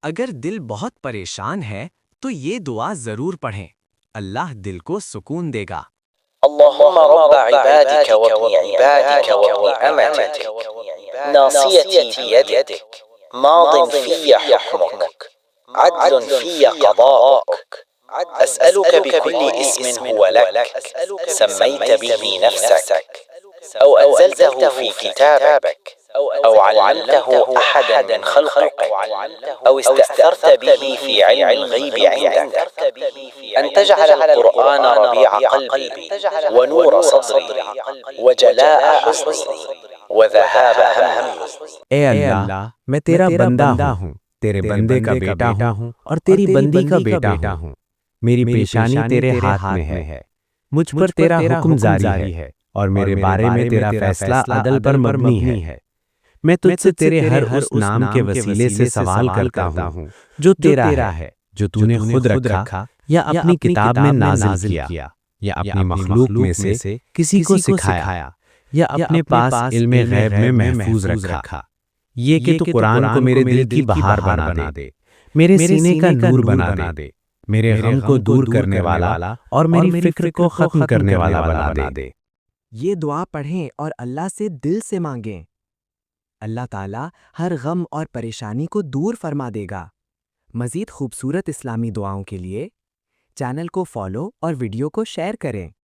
اگر دل بہت پریشان ہے تو یہ دعا ضرور پڑھیں، اللہ دل کو سکون دے گا۔ اللهم رب عبادك وابن عبادك وابن أمتك ناصيتي بيدك ماض في حكمك عدل في قضاءك أسألك بكل اسم هو لك سميت به نفسك أو أنزلته في كتابك أو علمته أحدا من خلقك أو استأثرت به في علم الغيب عندك أن تجعل القرآن ربيع قلبي ونور صدري وجلاء حزني وذهاب همي۔ اے اللہ، میں تیرا بندہ ہوں، تیرے بندے کا بیٹا ہوں اور تیری بندی کا بیٹا ہوں۔ میری پیشانی تیرے ہاتھ میں ہے، مجھ پر تیرا حکم جاری ہے اور میرے بارے میں تیرا فیصلہ عدل پر مبنی ہے۔ میں تجھ سے تیرے ہر اس نام کے وسیلے سے سوال کرتا ہوں جو تیرا ہے، جو تو نے خود رکھا یا اپنی کتاب میں نازل کیا یا اپنی مخلوق میں سے کسی کو سکھایا یا اپنے پاس علم غیب میں محفوظ رکھا۔ یہ کہ تو قرآن کو میرے دل کی بہار بنا دے، میرے سینے کا نور بنا دے، میرے غم کو دور کرنے والا اور میری فکر کو ختم کرنے والا بنا دے۔ یہ دعا پڑھیں اور اللہ سے دل سے مانگیں، اللہ تعالیٰ ہر غم اور پریشانی کو دور فرما دے گا۔ مزید خوبصورت اسلامی دعاؤں کے لیے چینل کو فالو اور ویڈیو کو شیئر کریں۔